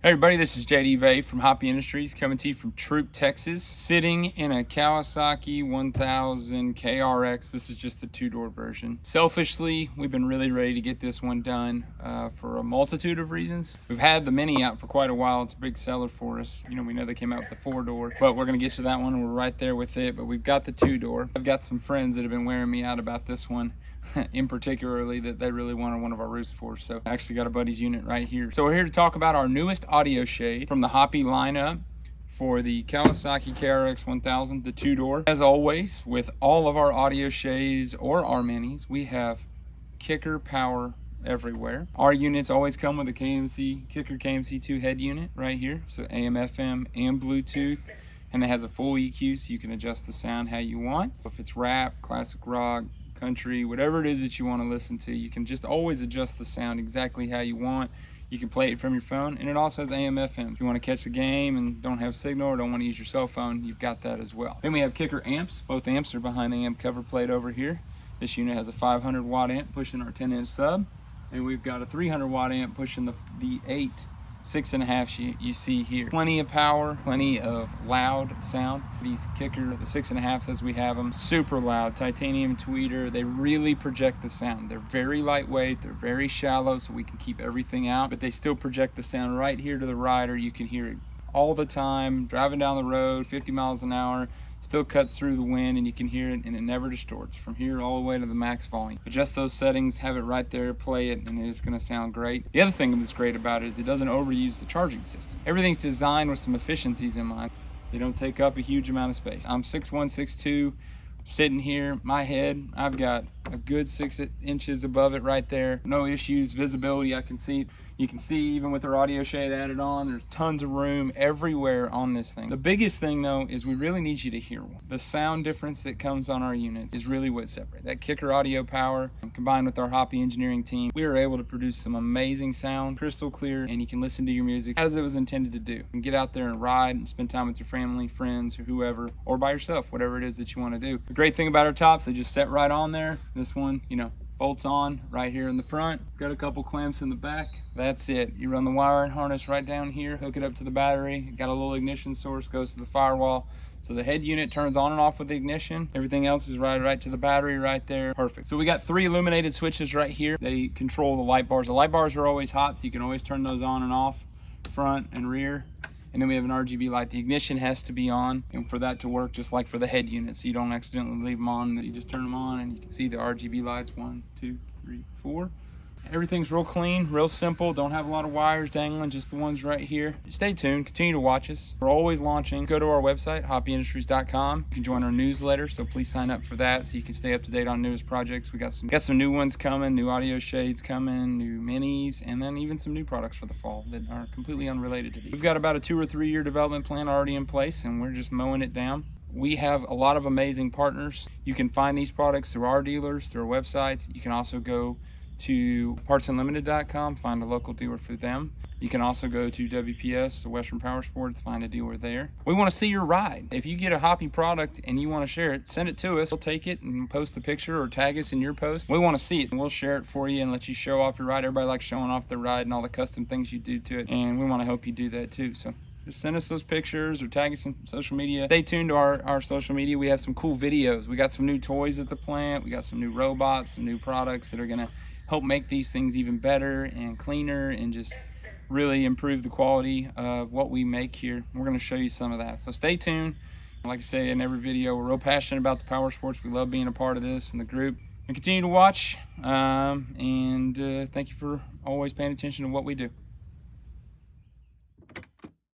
Hey everybody, this is JD Vay from Hoppe Industries coming to you from Troop, Texas. Sitting in a Kawasaki 1000 KRX. This is just the two-door version. Selfishly, we've been really ready to get this one done for a multitude of reasons. We've had the Mini out for quite a while. It's a big seller for us. You know, we know they came out with the four-door, but we're gonna get to that one and we're right there with it. But we've got the two-door. I've got some friends that have been wearing me out about this one. In particularly that they really wanted one of our roofs for, so I actually got a buddy's unit right here. So we're here to talk about our newest audio shade from the Hoppe lineup for the Kawasaki KRX 1000, the two-door. As always, with all of our audio shades or our minis, we have kicker power everywhere. Our units always come with a kicker KMC2 head unit right here, so AM, FM, and Bluetooth. And it has a full EQ, so you can adjust the sound how you want. If it's rap, classic rock, country, whatever it is that you want to listen to, you can just always adjust the sound exactly how you want. You can play it from your phone, and it also has AM, FM. If you want to catch the game and don't have signal or don't want to use your cell phone, you've got that as well. Then we have kicker amps. Both amps are behind the amp cover plate over here. This unit has a 500 watt amp pushing our 10-inch sub, and we've got a 300 watt amp pushing the 6.5 you see here. Plenty of power, plenty of loud sound. These kicker, the 6.5s as we have them, super loud, titanium tweeter. They really project the sound. They're very lightweight, they're very shallow, so we can keep everything out, but they still project the sound right here to the rider. You can hear it all the time, driving down the road, 50 miles an hour. Still cuts through the wind, and you can hear it, and it never distorts from here all the way to the max volume. Adjust those settings, have it right there, play it, and it's going to sound great. The other thing that's great about it is it doesn't overuse the charging system. Everything's designed with some efficiencies in mind. They don't take up a huge amount of space. I'm 6'1", 6'2", sitting here, my head, I've got a good 6 inches above it right there. No issues, visibility, I can see. You can see even with our audio shade added on, there's tons of room everywhere on this thing. The biggest thing though is we really need you to hear one. The sound difference that comes on our units is really what separates. That kicker audio power combined with our Hoppe engineering team, we are able to produce some amazing sound, crystal clear, and you can listen to your music as it was intended to do. You can get out there and ride and spend time with your family, friends, or whoever, or by yourself, whatever it is that you want to do. The great thing about our tops, they just set right on there. This one, you know, bolts on right here in the front. Got a couple clamps in the back. That's it. You run the wire and harness right down here, hook it up to the battery. Got a little ignition source, goes to the firewall. So the head unit turns on and off with the ignition. Everything else is right to the battery right there. Perfect. So we got 3 illuminated switches right here. They control the light bars. The light bars are always hot, so you can always turn those on and off, front and rear. And then we have an RGB light. The ignition has to be on, and for that to work, just like for the head unit, so you don't accidentally leave them on. You just turn them on and you can see the RGB lights, 1, 2, 3, 4. Everything's real clean, real simple. Don't have a lot of wires dangling, just the ones right here. Stay tuned, continue to watch us. We're always launching. Go to our website, hoppeindustries.com. You can join our newsletter, so please sign up for that so you can stay up to date on newest projects. We got some new ones coming, new audio shades coming, new minis, and then even some new products for the fall that are completely unrelated to these. We've got about a 2 or 3 year development plan already in place, and we're just mowing it down. We have a lot of amazing partners. You can find these products through our dealers, through our websites. You can also go to partsunlimited.com, find a local dealer for them. You can also go to WPS, the Western Powersports, find a dealer there. We want to see your ride. If you get a Hoppe product and you want to share it, send it to us. We'll take it and post the picture or tag us in your post. We want to see it, and we'll share it for you and let you show off your ride. Everybody likes showing off their ride and all the custom things you do to it, and we want to help you do that too. So just send us those pictures or tag us on social media. Stay tuned to our social media. We have some cool videos. We got some new toys at the plant. We got some new robots, some new products that are going to help make these things even better and cleaner and just really improve the quality of what we make here. We're going to show you some of that. So stay tuned. Like I say in every video, we're real passionate about the power sports. We love being a part of this and the group. And continue to watch. Thank you for always paying attention to what we do.